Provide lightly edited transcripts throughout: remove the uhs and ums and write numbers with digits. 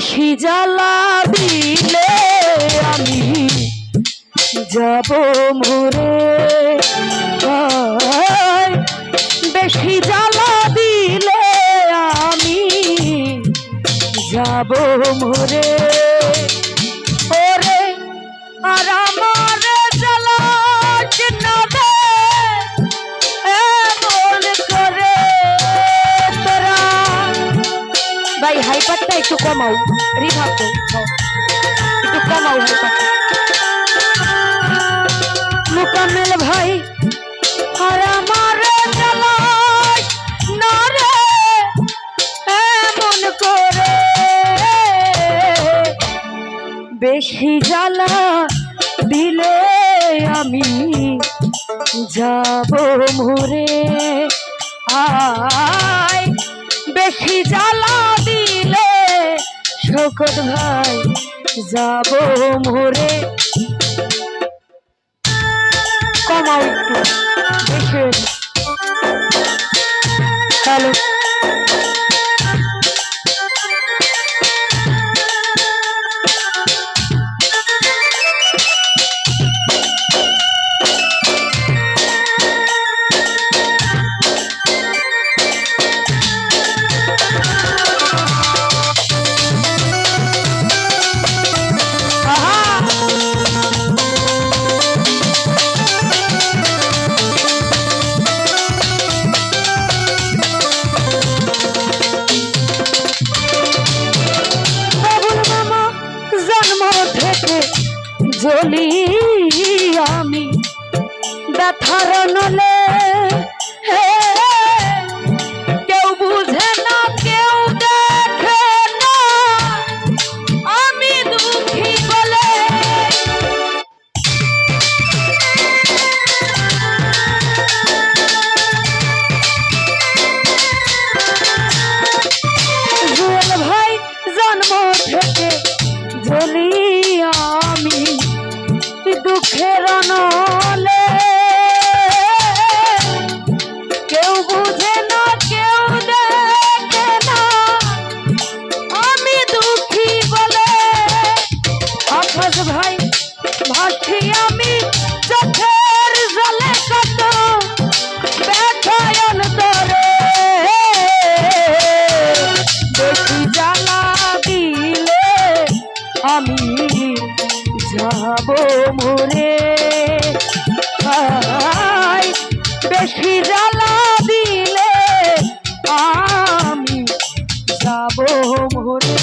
বেশি জ্বালা দিলে আমি যাব মরে, বেশি জ্বালা দিলে আমি যাব মরে। ওরে আর আমার জ্বালা না দে এমন করে তোরা। ভাই হাইপারটা একটু কমাও, রিভাব একটু কমাও হাইপারটা। মোকাম্মেল ভাই আর আমার জ্বালা না রে এমন করে, বেশি জ্বালা দিলে আমি যাব মরে। আয় বেশি জ্বালা দিলে শওকত ভাই যাব মরে। কমাও একটু বেশি। হ্যালো জ্বলি আমি ব্যথার নলে, কেউ বুঝে না কেউ দেখে না আমি দুঃখী বলে। জুয়েল ভাই জন্ম থেকে জ্বলি আমি দুঃখের নলে, কেউ বুঝে না কেউ দেখে না আমি দুঃখী বলে। আকাশ ভাই ভাসি আমি চোখের জলে কত ব্যথায় অন্তরে, বেশি জ্বালা দিলে আমি যাব মরে। বেশি জ্বালা দিলে আমি যাব মরে।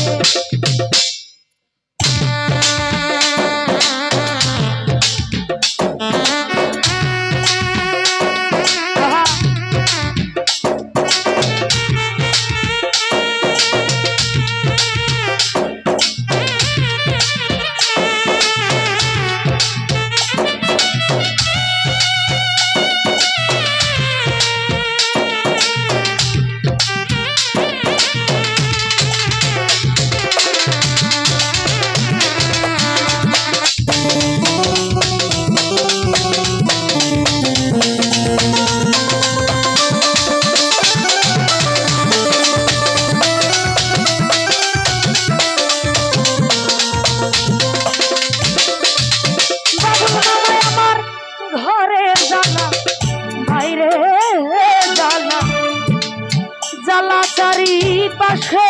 জ্বালা চারিপাশে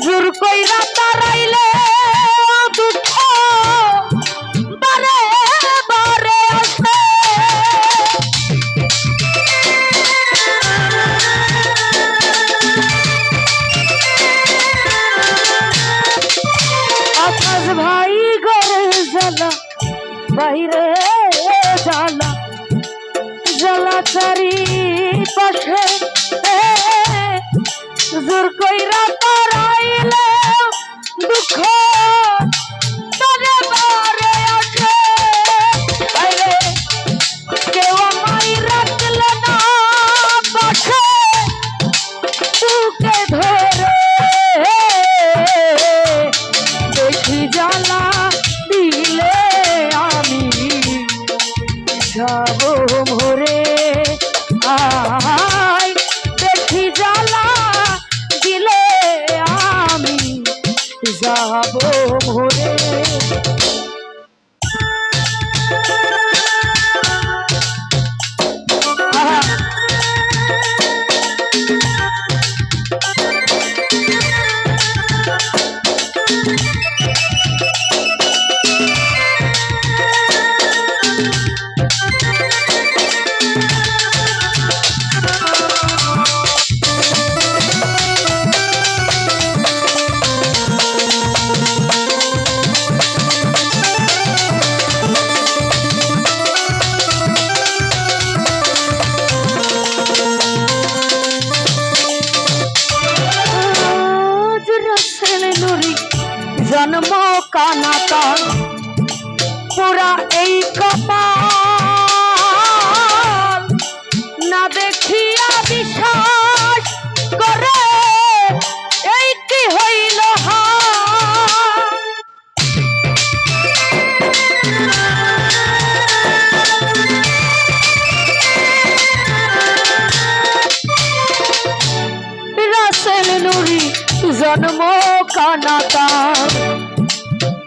জোর কইরা তারাইলে দুঃখ বারে বারে আসে। আকাশ ভাই ঘরে জ্বালা বাইরে জ্বালা, জ্বালা চারিপাশে জোর কইরা তারাইলে দুঃখ বারে বারে আসে। কেউ আমায় রাখলে না পাশে বুকে ধরে, বেশি জ্বালা দিলে আমি যাব মরে। আয় বেশি জ্বালা দিলে জন্ম কানাতা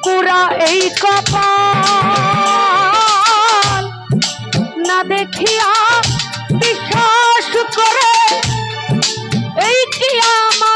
পুরা এই কপাল না দেখিয়া বিশ্বাস করে এই কি আমার